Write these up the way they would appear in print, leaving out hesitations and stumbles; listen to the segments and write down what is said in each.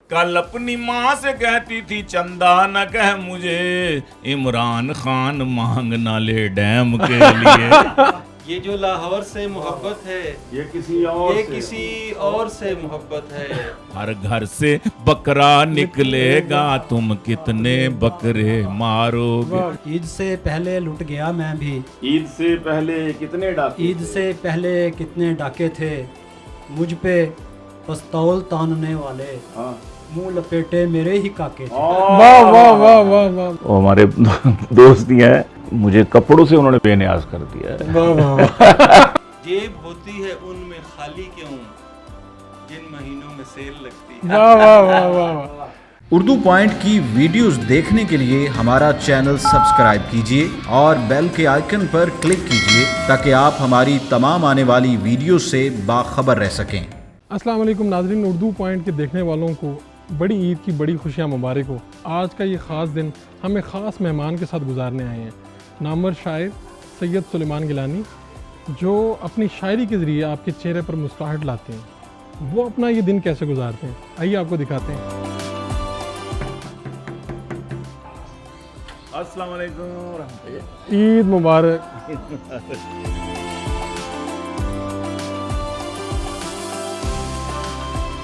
کل اپنی ماں سے کہتی تھی چندہ نہ کہہ مجھے، عمران خان مانگنا لے ڈیم کے لیے۔ یہ جو لاہور سے محبت ہے یہ کسی اور یہ کسی اور سے محبت ہے۔ ہر گھر سے بکرا نکلے گا تم کتنے بکرے مارو گے۔ عید سے پہلے لٹ گیا میں بھی، عید سے پہلے کتنے ڈاکے عید سے پہلے کتنے ڈاکے تھے مجھ پہ پستول تاننے والے، ہاں منہ لپیٹے میرے ہی کاکے تھے۔ واہ واہ واہ واہ واہ وہ ہمارے دوست ہی ہیں، مجھے کپڑوں سے انہوں نے بے نیاز کر دیا ہے۔ واہ واہ۔ جیب ہوتی ہے ان میں خالی کیوں، جن مہینوں میں سیل لگتی ہے۔ واہ واہ واہ واہ۔ اردو پوائنٹ کی ویڈیوز دیکھنے کے لیے ہمارا چینل سبسکرائب کیجیے اور بیل کے آئیکن پر کلک کیجیے تاکہ آپ ہماری تمام آنے والی ویڈیوز سے باخبر رہ سکیں۔ السلام علیکم ناظرین، اردو پوائنٹ کے دیکھنے والوں کو بڑی عید کی بڑی خوشیاں مبارک ہو۔ آج کا یہ خاص دن ہم ایک خاص مہمان کے ساتھ گزارنے آئے ہیں، نامور شاعر سید سلیمان گیلانی، جو اپنی شاعری کے ذریعے آپ کے چہرے پر مسکراہٹ لاتے ہیں۔ وہ اپنا یہ دن کیسے گزارتے ہیں، آئیے آپ کو دکھاتے ہیں۔ السلام علیکم ورحمۃ اللہ۔ عید مبارک۔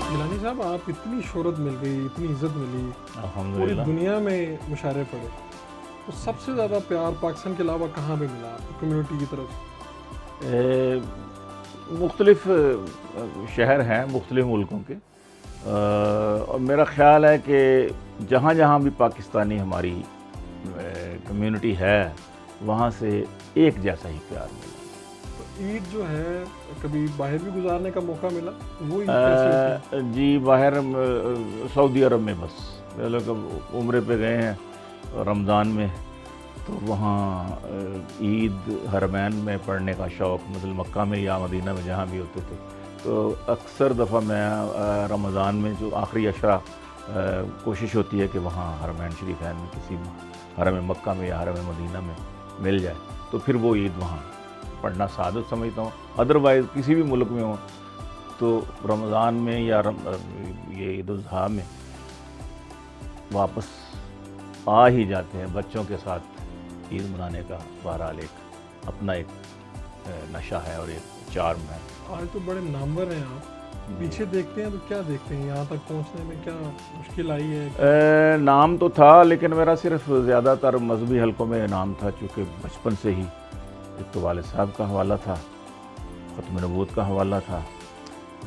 گیلانی صاحب، آپ اتنی شہرت مل گئی، اتنی عزت ملی، پوری الحمدللہ۔ دنیا میں مشاعرے پڑے، تو سب سے زیادہ پیار پاکستان کے علاوہ کہاں پہ ملا کمیونٹی کی طرف؟ مختلف شہر ہیں مختلف ملکوں کے، اور میرا خیال ہے کہ جہاں جہاں بھی پاکستانی ہماری کمیونٹی ہے وہاں سے ایک جیسا ہی پیار ملا۔ عید جو ہے کبھی باہر بھی گزارنے کا موقع ملا؟ وہ عید کیسی ہوتی جی باہر سعودی عرب میں، بس لوگ عمرے پہ گئے ہیں رمضان میں، تو وہاں عید حرمین میں پڑھنے کا شوق، مثلا مکہ میں یا مدینہ میں جہاں بھی ہوتے تھے، تو اکثر دفعہ میں رمضان میں جو آخری عشرہ کوشش ہوتی ہے کہ وہاں حرمین شریفین میں کسی حرم مکہ میں یا حرم مدینہ میں مل جائے، تو پھر وہ عید وہاں پڑھنا سعادت سمجھتا ہوں۔ ادروائز کسی بھی ملک میں ہوں تو رمضان میں یا یہ عید الاضحیٰ میں واپس آ ہی جاتے ہیں بچوں کے ساتھ عید منانے کا۔ بہرحال ایک اپنا ایک نشہ ہے اور ایک چارم ہے۔ آج تو بڑے نامور ہیں آپ، پیچھے دیکھتے ہیں تو کیا دیکھتے ہیں؟ یہاں تک پہنچنے میں کیا مشکل آئی ہے؟ نام تو تھا لیکن میرا صرف زیادہ تر مذہبی حلقوں میں نام تھا، چونکہ بچپن سے ہی ایک تو والد صاحب کا حوالہ تھا، ختم نبوت کا حوالہ تھا،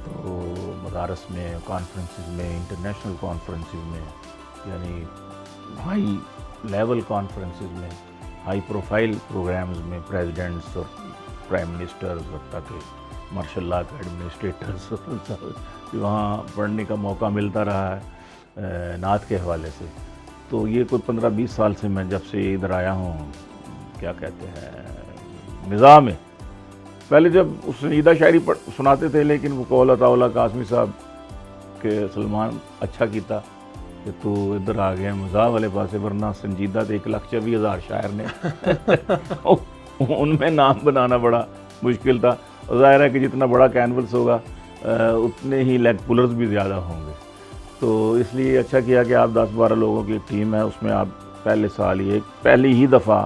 تو مدارس میں، کانفرنسز میں، انٹرنیشنل کانفرنسز میں، یعنی ہائی لیول کانفرنسز میں، ہائی پروفائل پروگرامز میں پریزیڈنٹس اور پرائم منسٹرز حتیٰ کہ مارشل لاء کے ایڈمنسٹریٹرز وہاں پڑھنے کا موقع ملتا رہا ہے نعت کے حوالے سے۔ تو یہ کوئی 15-20 سال سے میں جب سے ادھر آیا ہوں، کیا کہتے ہیں، نظام میں پہلے جب اس سنجیدہ شاعری سناتے تھے، لیکن وہ قول عطا اللہ قاسمی صاحب کہ سلمان اچھا کیتا کہ تو ادھر آ گیا مزاح والے پاسے، ورنہ سنجیدہ تو 1,24,000 شاعر نے ان میں نام بنانا بڑا مشکل تھا۔ ظاہر ہے کہ جتنا بڑا کینولس ہوگا اتنے ہی لیگ پولرز بھی زیادہ ہوں گے، تو اس لیے اچھا کیا کہ آپ 10-12 لوگوں کی ایک ٹیم ہے، اس میں آپ پہلے سال ہی پہلی ہی دفعہ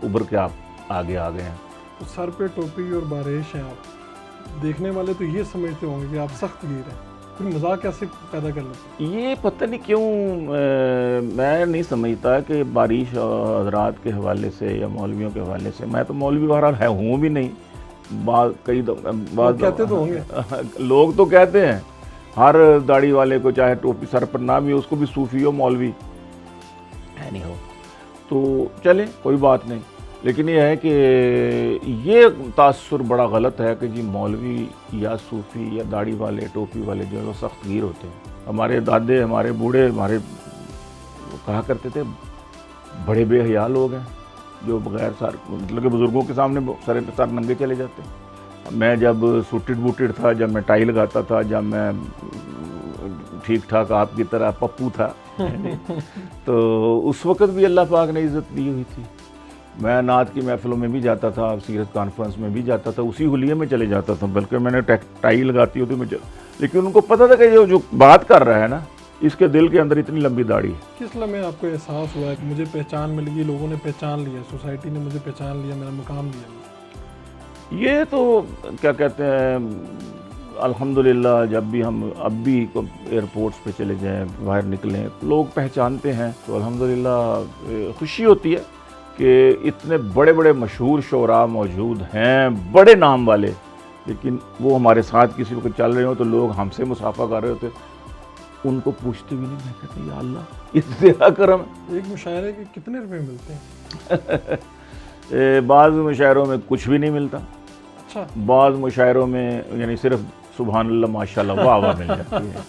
ابھر کے آپ آگے آ گئے ہیں۔ تو سر پہ ٹوپی اور بارش ہیں، آپ دیکھنے والے تو یہ سمجھتے ہوں گے کہ آپ سخت گیر ہیں، پھر مزاق کیسے پیدا کر لیتے ہیں؟ یہ پتہ نہیں کیوں میں نہیں سمجھتا کہ بارش حضرات کے حوالے سے یا مولویوں کے حوالے سے، میں تو مولوی بہرحال ہوں بھی نہیں، بعض کہتے تو ہوں گے، لوگ تو کہتے ہیں، ہر داڑھی والے کو چاہے ٹوپی سر پر نہ بھی، اس کو بھی صوفی ہو مولوی ہے نہیں ہو، تو چلیں کوئی بات نہیں، لیکن یہ ہے کہ یہ تاثر بڑا غلط ہے کہ جی مولوی یا صوفی یا داڑھی والے ٹوپی والے جو ہے وہ سخت گیر ہوتے ہیں۔ ہمارے دادے، ہمارے بوڑھے، ہمارے کہا کرتے تھے بڑے بے حیا لوگ ہیں جو بغیر سر، مطلب کہ بزرگوں کے سامنے سر ننگے چلے جاتے ہیں۔ میں جب سوٹڈ بوٹڈ تھا، جب میں ٹائی لگاتا تھا، جب میں ٹھیک ٹھاک آپ کی طرح پپو تھا تو اس وقت بھی اللہ پاک نے عزت دی ہوئی تھی۔ میں نعت کی محفلوں میں بھی جاتا تھا، سیرت کانفرنس میں بھی جاتا تھا، اسی حلیے میں چلے جاتا تھا، بلکہ میں نے ٹائی لگاتی ہوتی لیکن ان کو پتہ تھا کہ جو بات کر رہا ہے نا इसके दिल के अंदर इतनी लंबी दाढ़ी है। किस लम्हे आपको एहसास हुआ कि मुझे पहचान मिल गई, लोगों ने पहचान लिया, सोसाइटी ने मुझे पहचान लिया, मेरा मुकाम दिया? ये तो क्या कहते हैं, अल्हम्दुलिल्लाह जब भी हम अब भी एयरपोर्ट्स पे चले जाएं, बाहर निकलें, लोग पहचानते हैं तो अल्हम्दुलिल्लाह खुशी होती है कि इतने बड़े बड़े मशहूर शोरा मौजूद हैं, बड़े नाम वाले, लेकिन वो हमारे साथ किसी वक्त चल रहे हो तो लोग हमसे मुसाफा कर रहे होते, उनको पूछते भी नहीं। मैं कहता या अल्लाह इतने करम है। एक मुशायरे के कितने रुपए मिलते हैं? बाज़ मुशायरों में कुछ भी नहीं मिलता, अच्छा, बाज़ मुशायरों में यानी सिर्फ सुबहान अल्लाह माशाल्लाह वाह वाह मिल जाती है।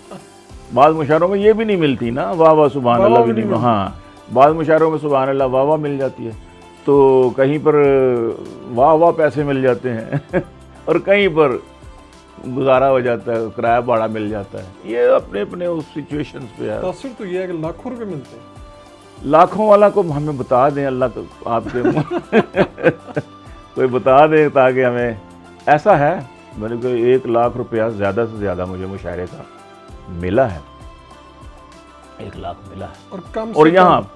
बाज़ मुशायरों में ये भी नहीं मिलती ना, वाह वाह सुबहान अल्लाह भी नहीं, हाँ बाज़ मुशायरों में सुबहान अल्लाह वाह वाह मिल जाती है, तो कहीं पर वाह वाह पैसे मिल जाते हैं और कहीं पर गुजारा हो जाता है, किराया भाड़ा मिल जाता है। ये अपने अपने उस सिचुएशंस पे है। तासुर तो ये है कि लाखों रुपए मिलते हैं। लाखों वाला को हमें बता दें, अल्लाह को आपके कोई बता दें ताकि हमें, ऐसा है मेरे को 1 लाख रुपया ज़्यादा से ज़्यादा मुझे मुशायरे का मिला है, 1 लाख मिला है। और कम और से यहाँ कम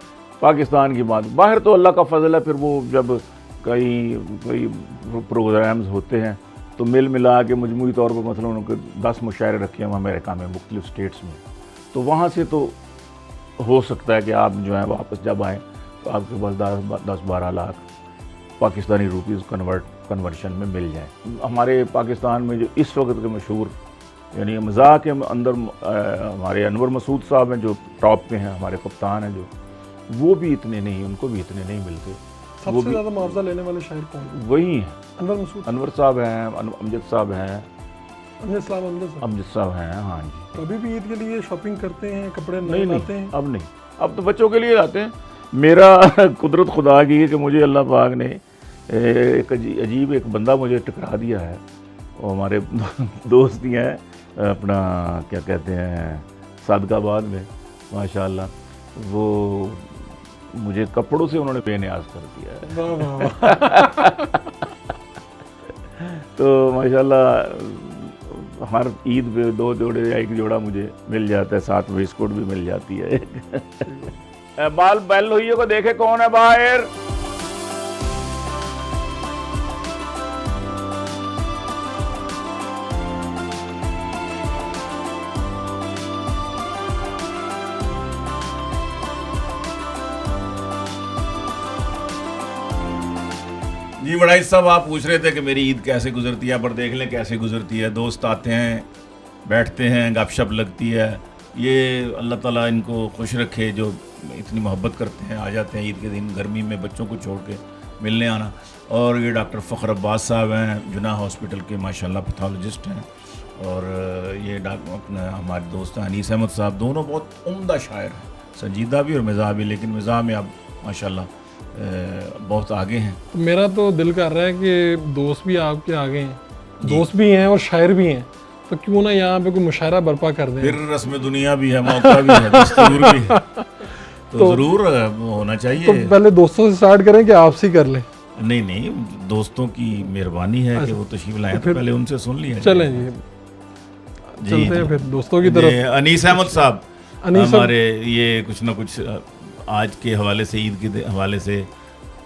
पाकिस्तान की बात, बाहर तो अल्लाह का फजल है, फिर वो जब कई प्रोग्राम्स होते हैं तो मिल मिला के मजमूई तौर पर मतलब उनको 10 मुशायरे रखे हैं अमेरिका में मुख्तलिफ स्टेट्स में, तो वहाँ से तो हो सकता है कि आप जो है वापस जब आएँ तो आपके पास 10-12 लाख पाकिस्तानी रुपीज़ कन्वर्शन में मिल जाए। हमारे पाकिस्तान में जो इस वक्त के मशहूर यानी मज़ाक के अंदर हमारे अनवर मसूद साहब हैं जो टॉप पे हैं, हमारे कप्तान हैं जो, वो भी इतने नहीं, उनको भी इतने नहीं मिलते। सबसे ज़्यादा मुआवजा लेने वाले शायर कौन हैं? वही हैं, अनवर मसूद, अनवर साहब हैं, अमजद साहब हैं, अमजद साहब। अमजद साहब हैं, हाँ जी। कभी भी ईद के लिए शॉपिंग करते हैं, कपड़े नहीं लाते हैं? अब नहीं, अब तो बच्चों के लिए लाते हैं। मेरा कुदरत खुदा की है कि मुझे अल्लाह पाक ने एक अजीब एक बंदा मुझे टकरा दिया है, वो हमारे दोस्त ही हैं, अपना क्या कहते हैं सादकाबाद में, माशाल्लाह वो मुझे कपड़ों से उन्होंने बेनियाज कर दिया है। वाह वाह वाह। तो माशाल्लाह हर ईद पे 2 जोड़े या 1 जोड़ा मुझे मिल जाता है, साथ में बिस्कुट भी मिल जाती है। बाल बैल लोहियों को देखे कौन है बाहर। जी बड़ाई साहब, आप पूछ रहे थे कि मेरी ईद कैसे गुजरती है, पर देख लें कैसे गुजरती है। दोस्त आते हैं, बैठते हैं, गपशप लगती है। ये अल्लाह ताला इनको खुश रखे जो इतनी मोहब्बत करते हैं, आ जाते हैं ईद के दिन गर्मी में बच्चों को छोड़ के मिलने आना। और ये डॉक्टर फ़ख्र अब्बास साहब हैं, जुनाह हॉस्पिटल के माशाल्लाह पैथोलॉजिस्ट हैं, और ये अपना हमारे दोस्त हैं अनीस अहमद साहब, दोनों बहुत उम्दा शायर हैं, संजीदा भी और मिज़ाह भी, लेकिन मिज़ाह में अब माशाल्लाह बहुत आगे हैं। तो मेरा तो दिल कर रहा है कि दोस्त भी आपके आगे हैं, दोस्त भी हैं और शायर भी हैं, तो क्यों ना यहाँ पे कोई मुशायरा बर्पा कर दें। फिर रस्म दुनिया भी है, मौका भी है, दस्तूर भी है, तो ज़रूर होना चाहिए। तो पहले दोस्तों से स्टार्ट करें कि आपसे ही कर लें? नहीं, दोस्तों की मेहरबानी है कि वो तशरीफ लाए, तो पहले उनसे सुन लिया। चलें जी, चलते हैं फिर दोस्तों की तरफ। अनीस अहमद साहब हमारे ये कुछ ना कुछ आज के हवाले से, ईद के हवाले से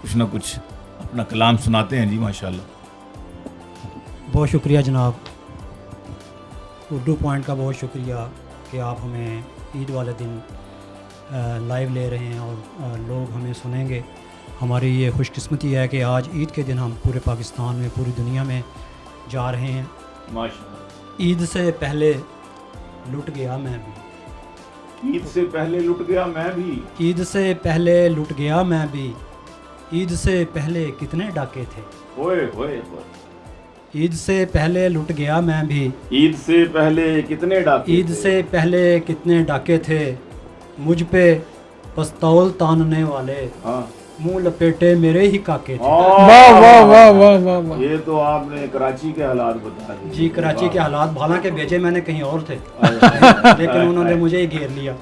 कुछ ना कुछ अपना कलाम सुनाते हैं जी, माशाल्लाह। बहुत शुक्रिया जनाब, उर्दू पॉइंट का बहुत शुक्रिया कि आप हमें ईद वाले दिन लाइव ले रहे हैं और लोग हमें सुनेंगे। हमारी ये खुशकिस्मती है कि आज ईद के दिन हम पूरे पाकिस्तान में, पूरी दुनिया में जा रहे हैं। माशाल्लाह। ईद से पहले लुट गया मैं भी, ईद से पहले लुट गया मैं भी, ईद से पहले लुट गया मैं भी, ईद से पहले कितने डाके थे, ओए ओए, ईद से पहले लुट गया मैं भी, ईद से पहले कितने डाके, ईद से पहले कितने डाके थे, मुझ पे पस्तौल तानने वाले, हाँ मुंह लपेटे मेरे ही काके थे। वाह वाह वाह वाह वाह वाह। ये तो आपने कराची के हालात बता दिए जी, कराची के हालात, हालांकि भेजे मैंने कहीं और थे लेकिन उन्होंने मुझे ही घेर लिया।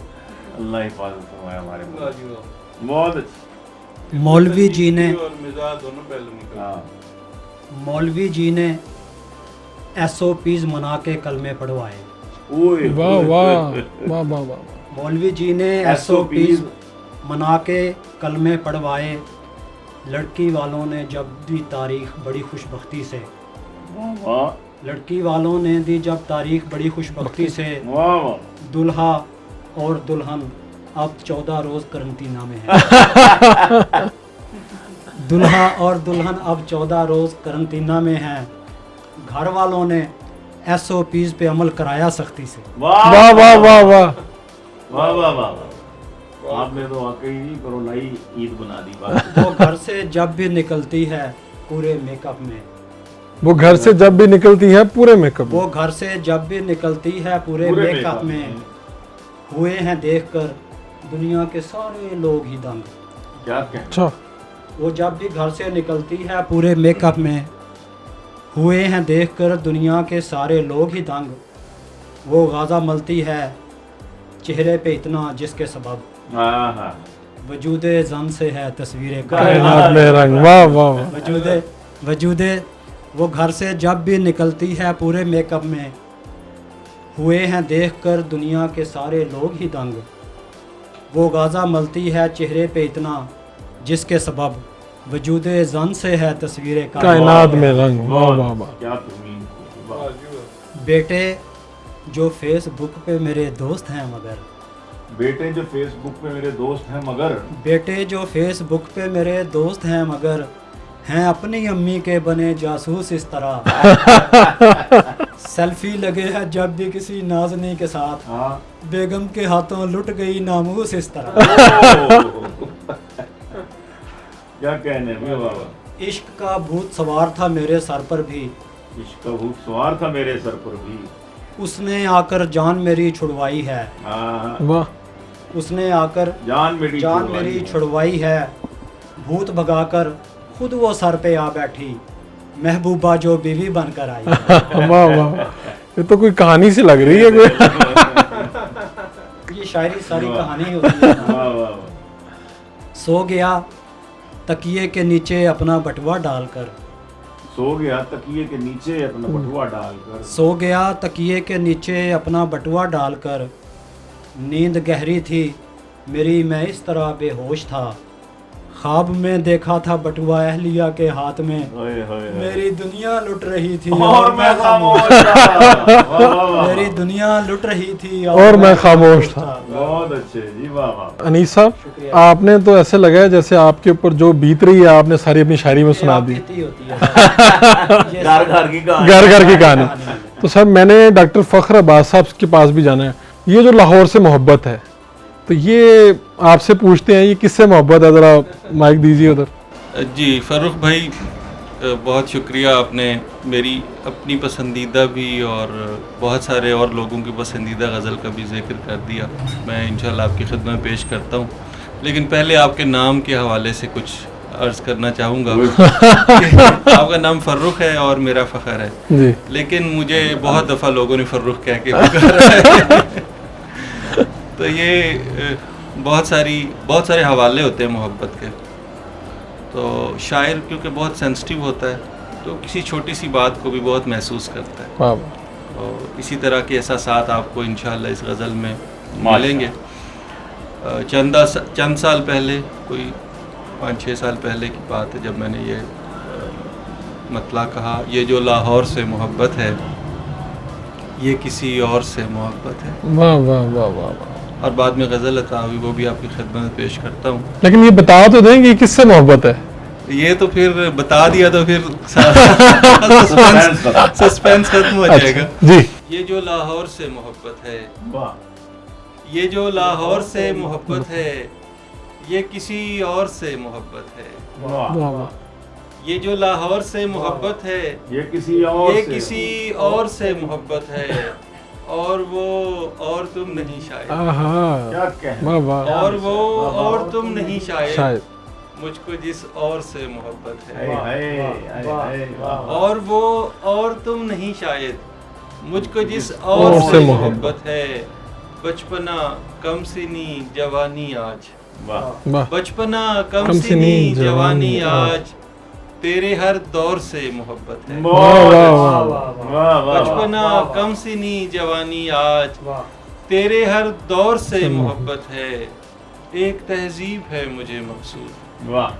अल्लाह हिफाजत फरमाए हमारे मुल्क। बहुत अच्छा। मौलवी जी ने, और मिजाज दोनों पहलू निकल। हाँ मौलवी जी ने SOPs मना के कलमे पढ़वाए। ओए वाह वाह वाह वाह वाह। मौलवी जी ने SOPs मना के कलमे पढ़वाए, लड़की वालों ने जब दी तारीख बड़ी खुशबख्ती से, वाह लड़की वालों ने दी जब तारीख बड़ी खुशबख्ती से, वाह दुल्हा और दुल्हन अब 14 रोज़ करंतना में है। दुल्हा और दुल्हन अब 14 रोज़ करंतना में हैं। घर वालों ने SOPs पे अमल कराया सख्ती से। वाह वाह वाह वाह वाह। वाह वाह वाह, आपने तो वाकई कोरोनाई ईद बना दी बात। वो घर से जब भी निकलती है पूरे मेकअप में, वो घर से जब भी निकलती है पूरे मेकअप में। वो घर से जब भी निकलती है पूरे मेकअप में, हुए हैं देखकर दुनिया के सारे लोग ही दंग। क्या कहना। अच्छा वो जब भी घर से निकलती है पूरे मेकअप में, हुए हैं देखकर दुनिया के सारे लोग ही दंग। वो गाज़ा मलती है चेहरे पे इतना जिसके सबब हाँ हाँ, वजूदे जन से है तस्वीरें कायनात में रंग। वाह वाह वाह। वजूदे वो घर से जब भी निकलती है पूरे मेकअप में, हुए हैं देखकर दुनिया के सारे लोग ही दंग। वो गाज़ा मलती है चेहरे पे इतना जिसके सबब वजूदे जन से है तस्वीरें कायनात में रंग। वाह वाह वाह। क्या तुमीन की, वाह। बेटे जो फेसबुक पे मेरे दोस्त हैं मगर, बेटे जो फेसबुक पे मेरे दोस्त हैं मगर, बेटे जो फेसबुक पे मेरे दोस्त हैं मगर, हैं अपनी अम्मी के बने जासूस इस तरह। सेल्फी लगे हैं जब भी किसी नाज़नी के साथ, हाँ बेगम के हाथों लुट गई नामूस इस तरह। क्या कहने में, वाह वाह। इश्क का भूत सवार था मेरे सर पर भी, इश्क का भूत सवार था मेरे सर पर भी, उसने आकर जान मेरी छुड़वाई है। हाँ वाह। उसने आकर जान मेरी छुड़वाई है। भूत भगाकर खुद वो सर पे आ बैठी, महबूबा जो बीवी बनकर आई। वाह वाह, ये तो कोई कहानी सी लग रही है कोई। ये शायरी सारी कहानी होती है ना। वाह वाह वाह। सो गया तकिए के नीचे अपना बटुआ डालकर, सो गया तकिए के नीचे अपना बटुआ डालकर, सो गया तकिए के नीचे अपना बटुआ डालकर। नींद गहरी थी मेरी मैं इस तरह बेहोश था, ख्वाब में देखा था बटुआ अहलिया के हाथ में। ओए होए होए। मेरी दुनिया लुट रही थी और मैं खामोश था। वाह वाह वाह। मेरी दुनिया लुट रही थी और मैं खामोश था। बहुत अच्छे जी, वाह वाह। अनीस साहब, आपने तो ऐसे लगा है जैसे आपके ऊपर जो बीत रही है आपने सारी अपनी शायरी में सुना दी। होती है घर घर की कहानी। घर घर की कहानी। तो सर मैंने डॉक्टर फ़ख्र अब्बास साहब के पास भी जाना है। ये जो लाहौर से मोहब्बत है, तो ये आपसे पूछते हैं ये किससे मोहब्बत है, ज़रा माइक दीजिए उधर। जी फ़ारूक भाई, बहुत शुक्रिया, आपने मेरी अपनी पसंदीदा भी और बहुत सारे और लोगों की पसंदीदा गज़ल का भी ज़िक्र कर दिया। मैं इंशाल्लाह आपकी खिदमत में पेश करता हूँ, लेकिन पहले आपके नाम के हवाले से कुछ अर्ज़ करना चाहूँगा। आपका नाम फ़ारूक है और मेरा फ़ख्र है जी। लेकिन मुझे बहुत दफ़ा लोगों ने फ़ारूक कह के पुकारा है। तो ये बहुत सारे हवाले होते हैं मोहब्बत के। तो शायर क्योंकि बहुत सेंसिटिव होता है, तो किसी छोटी सी बात को भी बहुत महसूस करता है। वाह। और इसी तरह के एहसासात आपको इंशाल्लाह इस गज़ल में मिलेंगे। चंद साल पहले, कोई 5-6 साल पहले की बात है, जब मैंने ये मतला कहा, ये जो लाहौर से मोहब्बत है, ये किसी और से मोहब्बत है। वाह वाह वाह वाह वाह। और बाद में गज़ल अता हुई, वो भी आपकी खिदमत में पेश करता हूँ। लेकिन ये बता तो दें कि किससे मोहब्बत है। ये तो फिर बता दिया तो फिर सस्पेंस खत्म हो जाएगा। जी। ये जो लाहौर से मोहब्बत है, वाह। ये जो लाहौर से मोहब्बत है, ये किसी और से मोहब्बत है। वाह वाह वाह। ये जो लाहौर से मोहब्बत है, ये किसी और ये से। किसी और से मोहब्बत है, और वो और तुम नहीं शायद। आहा। क्या कहने। वाह वाह। और वो और तुम नहीं शायद, शायद। मुझको जिस और से मोहब्बत है। हाय हाय हाय हाय, वाह। और वो और तुम नहीं शायद, मुझको जिस और और से से मोहब्बत मोहब्बत है। बचपना कम सिनी जवानी आज, वाह। वाह। बचपना कम कम सिनी सिनी जवानी जवानी आज, तेरे हर दौर से मोहब्बत है। वाह वाह, वाह वाह, वाह वाह। बचपना कम सिनी जवानी आज, तेरे हर दौर से मोहब्बत है, एक तहजीब है मुझे मकसूद। वाह,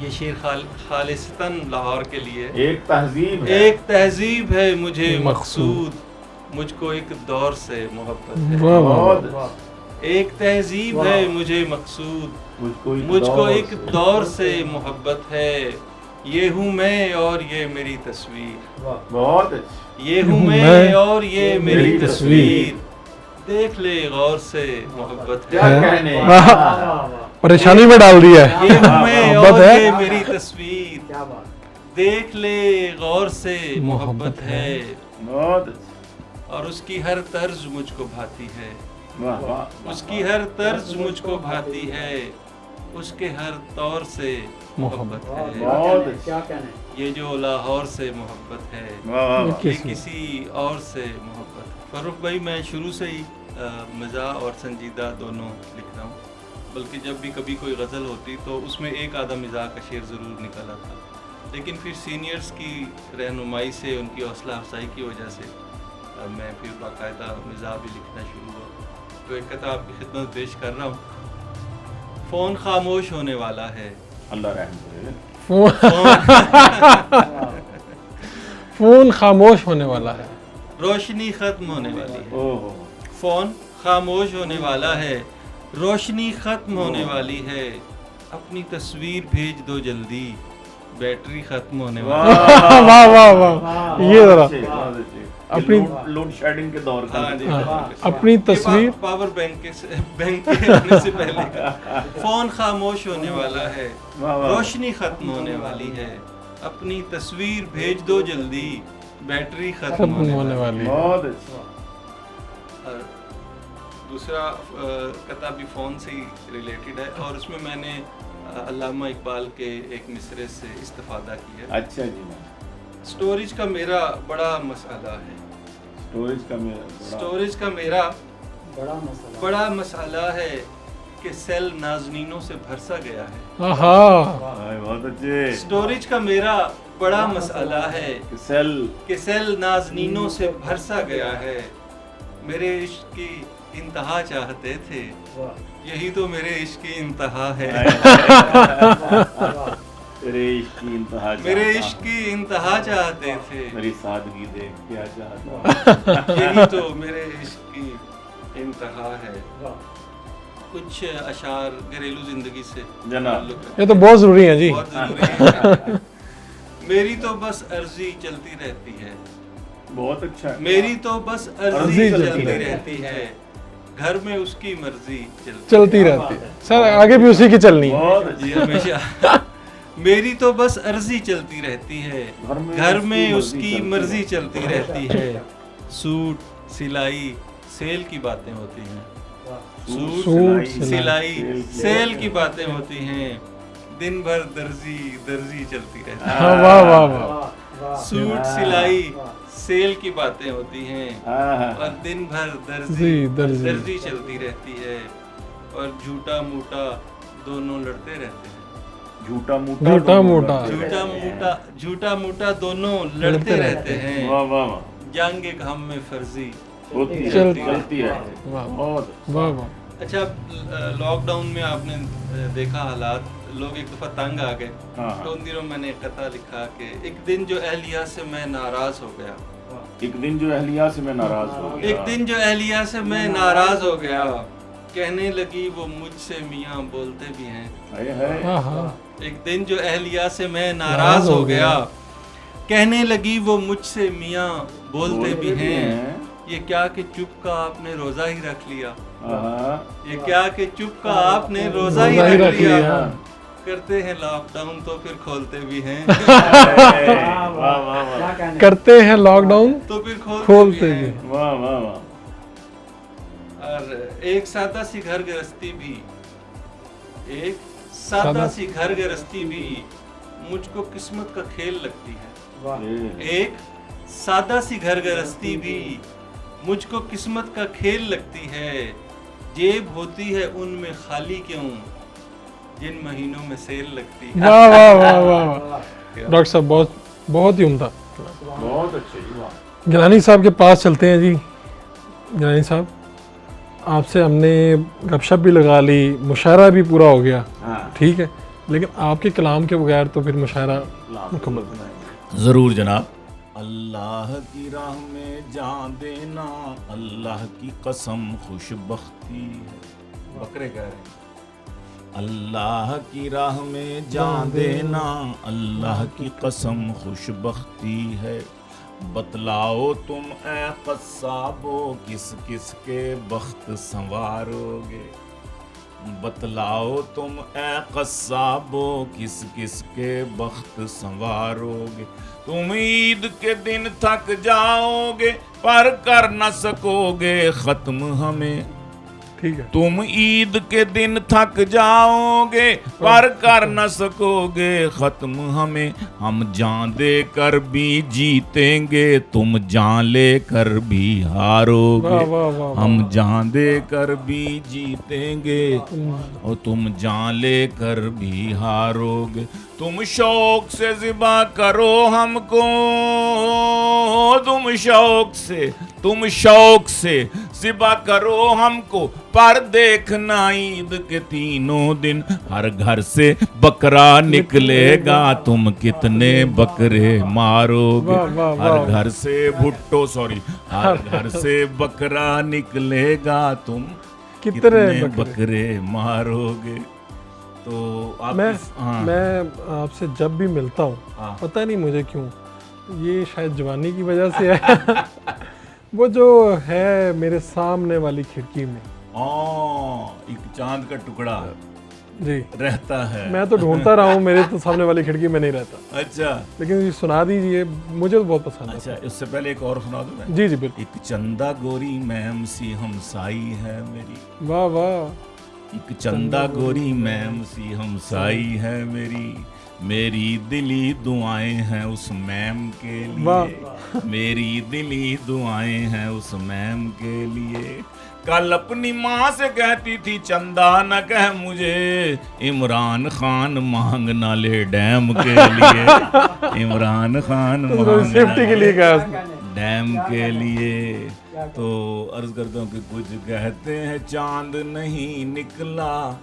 ये शेर खालिस्तन लाहौर के लिए। एक तहजीब है, एक तहजीब है मुझे मकसूद, मुझको एक दौर से मोहब्बत है। वाह वाह बहुत एक तहजीब है मुझे मकसूद, मुझको एक दौर से मोहब्बत है। ये हूँ मैं और ये मेरी तस्वीर, बहुत अच्छी। ये हूँ मैं और ये मेरी तस्वीर, देख ले गौर से मोहब्बत क्या है। कहने, वाह, परेशानी में डाल दिया है। ये हूँ मैं मोहब्बत और है। ये मेरी तस्वीर, देख ले गौर से मोहब्बत है। बहुत अच्छी। और उसकी हर तर्ज मुझको भाती है, वाह वाह, उसकी हर तर्ज मुझको भाती है, उसके हर तौर से मोहब्बत है। बहुत अच्छी। ये जो लाहौर से मोहब्बत है, वाह वाह वाह। ये किसी और से मोहब्बत। फरूख भाई, मैं शुरू से ही मज़ाह और संजीदा दोनों लिख रहा हूँ, बल्कि जब भी कभी कोई गज़ल होती तो उसमें एक आधा मज़ाह का शेर ज़रूर निकला था, लेकिन फिर सीनियर्स की रहनुमाई से, उनकी हौसला अफजाई की वजह से मैं फिर बाकायदा मज़ाह भी लिखना शुरू हुआ। तो एक कथा आपकी खिदमत पेश कर रहा हूँ। फ़ोन खामोश होने वाला है, अल्लाह रहम करे। फोन खामोश होने वाला है, रोशनी ख़त्म होने वाली है। ओहो, फ़ोन खामोश होने वाला है, रोशनी ख़त्म होने वाली है, अपनी तस्वीर भेज दो जल्दी, बैटरी ख़त्म होने वाली है। वाह वाह वाह, ये जरा अपनी लोड शेडिंग के दौर का। हाँ जी, अपनी तस्वीर पावर बैंक के आने से पहले का। फ़ोन खामोश होने वाला है, वाह वाह। रोशनी ख़त्म होने वाली है, अपनी तस्वीर भेज दो जल्दी, बैटरी ख़त्म खत्म होने होने वाली है। वाली। बहुत अच्छा। और दूसरा कथा भी फ़ोन से ही रिलेटेड है, और उसमें मैंने अल्लामा इकबाल के एक मिसरे से इस्तिफादा किया है। अच्छा जी, स्टोरेज का मेरा बड़ा मसला है, स्टोरेज का मेरा बड़ा मसला है कि सेल नाज़नीनों से भर सा गया है। आहा, बहुत अच्छे। स्टोरेज का मेरा बड़ा मसला है सेल कि सेल नाज़नीनों से भर सा गया है, मेरे इश्क की इंतहा चाहते थे, यही तो मेरे इश्क की इंतहा है। तेरे इश्क की इंतहा, मेरे इश्क की इंतहा चाहते थे, मेरी सादगी देख क्या चाहता। यही तो मेरे इश्क की इंतहा है। कुछ अशार घरेलू जिंदगी से जनाब, ताल्लुक़ रखते ये तो बहुत ज़रूरी है जी। हैं, बहुत ज़रूरी है। मेरी तो बस अर्जी चलती रहती है, बहुत अच्छा है। मेरी तो बस अर्जी अर्जी चलती चलती रहती है, घर में उसकी मर्जी चलती रहती है। सर आगे भी उसी की चलनी है। बहुत जी अच्छी। हमेशा। मेरी तो बस अर्जी चलती रहती है, घर में उसकी मर्जी चलती रहती है, सूट सिलाई सेल की बातें होती हैं, सूट सिलाई सेल की बातें होती हैं, दिन भर दर्जी चलती रहती है। हाँ, वाह वाह वाह, सूट सिलाई सेल की बातें होती हैं, हाँ, और दिन भर दर्जी। दर्जी चलती रहती है, और झूठा मूठा दोनों लड़ते रहते हैं। झूठा मूठा झूठा मूठा। झूठा मूठा दोनों लड़ते रहते हैं, वाह वाह वाह, जंग एक हम में फर्जी होती है, चलती चलती है। वाह बहुत वाह वाह। अच्छा, लॉकडाउन में आपने देखा हालात, लोग एक दफ़ा तंग आ गए, हाँ। तो उन दिनों मैंने एक कथा लिखा कि एक दिन जो अहलिया से मैं नाराज़ हो गया, एक दिन जो अहलिया से मैं नाराज हो गया, एक दिन जो अहलिया से मैं नाराज़ हो गया, कहने लगी वो मुझसे मियाँ बोलते भी हैं। हाय हाय, हाँ हाँ, एक दिन जो अहलिया से मैं नाराज़ हो गया, कहने लगी वो मुझसे मियाँ बोलते भी हैं, ये क्या कि चुप का आपने रोज़ा ही रख लिया, हाँ, ये क्या कि चुप का आपने रोज़ा ही रख लिया, करते हैं लॉकडाउन तो फिर खोलते भी हैं। वाह वाह वाह, करते हैं लॉकडाउन तो फिर खोलते खोलते भी भी। हैं। वाह वाह वाह, और एक सादा सी घर गृहस्थी भी, एक सादा सी घर गृहस्थी भी मुझको किस्मत का खेल लगती है। एक सादा सी घर गृहस्थी भी मुझको किस्मत का खेल लगती है, जेब होती है उनमें खाली क्यों, जिन महीनों में सेल लगती है। वाह वाह वाह वाह, डॉक्टर साहब बहुत बहुत ही उम्दा। बहुत अच्छे जी, वाह। गिलानी साहब के पास चलते हैं जी। गिलानी साहब, आपसे हमने गपशप भी लगा ली, मुशायरा भी पूरा हो गया, ठीक है, लेकिन आपके कलाम के बगैर तो फिर मुशायरा मुकम्मल बनाएंगे। ज़रूर जनाब। अल्लाह की राह में जान देना अल्लाह की कसम खुशबख्ती है। बकरे कह रहे हैं अल्लाह की राह में जान देना अल्लाह की कसम खुशबख्ती है। बतलाओ तुम ए क़स्साबो किस किस के बख्त संवारोगे। बतलाओ तुम ए क़स्साबो किस किस के बख्त संवारोगे। तुम ईद के दिन थक जाओगे पर कर न सकोगे ख़त्म हमें। ठीक है, तुम ईद के दिन थक जाओगे पर कर न सकोगे ख़त्म हमें। हम जान दे कर भी जीतेंगे तुम जान ले कर भी हारोगे। वाह वाह वाह वाह। हम जान दे कर भी जीतेंगे और तुम जान ले कर भी हारोगे। तुम शौक से ज़िबा करो हमको, तुम शौक से ज़िबा करो हमको। पर देखना ईद के तीनों दिन हर घर से बकरा निकलेगा तुम कितने बकरे मारोगे। वाह, वाह, वाह। हर घर से हर घर से बकरा निकलेगा तुम कितने बकरे मारोगे। तो आप मैं आपसे जब भी मिलता हूँ, हाँ। पता नहीं मुझे क्यों, ये शायद जवानी की वजह से है वो जो है मेरे सामने वाली खिड़की में एक चांद का टुकड़ा जी रहता है। मैं तो ढूंढता रहा हूँ, मेरे तो सामने वाली खिड़की में नहीं रहता। अच्छा लेकिन ये सुना दीजिए, मुझे तो बहुत पसंद है। अच्छा, इससे पहले एक और सुना दूं मैं। जी जी बिल्कुल। एक चंदा गोरी मैम सी हमसाई है मेरी। वाह वाह। एक चंदा गोरी मैम सी हमसाई है मेरी दिली दुआएं हैं उस मैम के लिए। मेरी दिली दुआएं हैं उस मैम के लिए। कल अपनी माँ से कहती थी चंदा न कह मुझे, इमरान खान मांग ना ले डैम के लिए। इमरान खान मांग सेफ्टी के लिए कहा उसने। डैम के लिए। तो अर्ज करता हूँ कि कुछ कहते हैं चांद नहीं निकला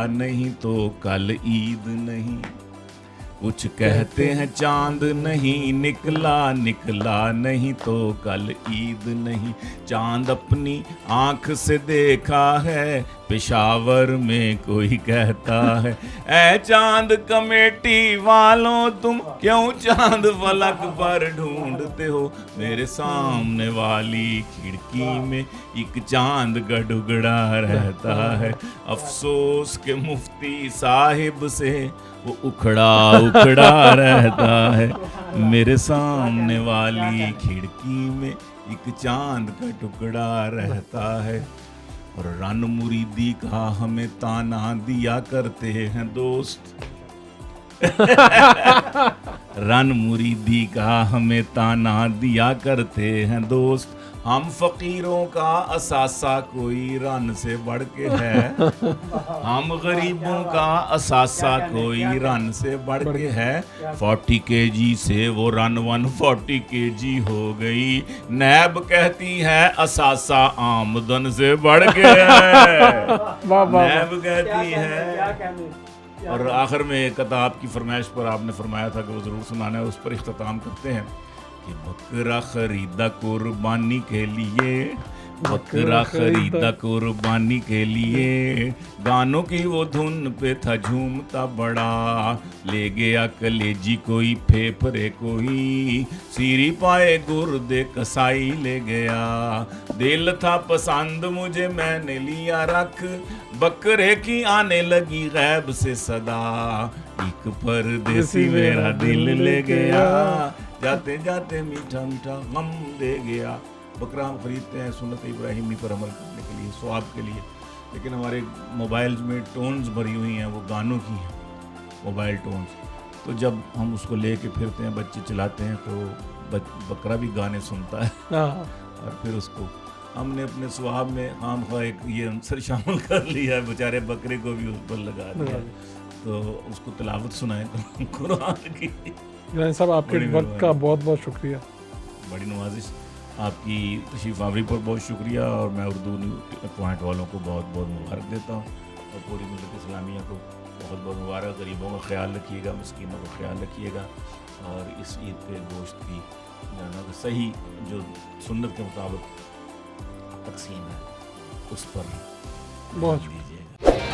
नहीं तो कल ईद नहीं। कुछ कहते हैं चांद नहीं निकला नहीं तो कल ईद नहीं। चांद अपनी आंख से देखा है पेशावर में कोई कहता है। ऐ चांद कमेटी वालों तुम क्यों चांद फलक पर ढूंढते हो। मेरे सामने वाली खिड़की में एक चांद का टुकड़ा रहता है। अफसोस के मुफ्ती साहिब से वो उखड़ा रहता है। मेरे सामने वाली खिड़की में एक चांद का टुकड़ा रहता है। और रन मुरीदी का हमें ताना दिया करते हैं दोस्त। रन मुरीदी का हमें ताना दिया करते हैं दोस्त। हम फकीरों का असासा कोई रन से बढ़ के है। हम गरीबों का असासा कोई रन से बढ़ के है। 40 kg से वो रन 140 kg हो गई। नैब कहती है असासा आमदन से बढ़ के है। नैब कहती है। और आखिर में कताब की फरमाइश पर आपने फरमाया था कि वो ज़रूर सुनाना है, उस पर इख्तिताम करते हैं कि बकरा खरीदा कुर्बानी के लिए। बकरा खरीदा कुर्बानी के लिए। गानों की वो धुन पे था झूमता बड़ा। ले गया कलेजी कोई फेफड़े कोई। सीरी पाए गुर्दे कसाई ले गया। दिल था पसंद मुझे मैंने लिया रख। बकरे की आने लगी गैब से सदा। एक परदेसी मेरा दिल ले गया। जाते जाते मीठा मीठा गम दे गया। बकरा हम खरीदते हैं सुन्नत इब्राहिमी पर अमल करने के लिए, स्वाब के लिए। लेकिन हमारे मोबाइल्स में टोन्स भरी हुई हैं, वो गानों की हैं, मोबाइल टोन्स। तो जब हम उसको लेके फिरते हैं, बच्चे चलाते हैं, तो बकरा भी गाने सुनता है। और फिर उसको हमने अपने स्वाब में खामखा एक ये अंसर शामिल कर लिया है, बेचारे बकरे को भी उस पर लगा दिया। तो उसको तिलावत सुनाए कुरान की। साहब आपके वक्त का बहुत बहुत शुक्रिया। बड़ी नवाजिश। آپ کی تشریف آوری پر بہت شکریہ، اور میں اردو پوائنٹ والوں کو بہت بہت مبارک دیتا ہوں، اور پوری ملت اسلامیہ کو بہت بہت مبارک۔ غریبوں کا خیال رکھیے گا، مسکینوں کا خیال رکھیے گا، اور اس عید پہ گوشت کی صحیح جو سنت کے مطابق تقسیم ہے اس پر بہت دیجیے گا۔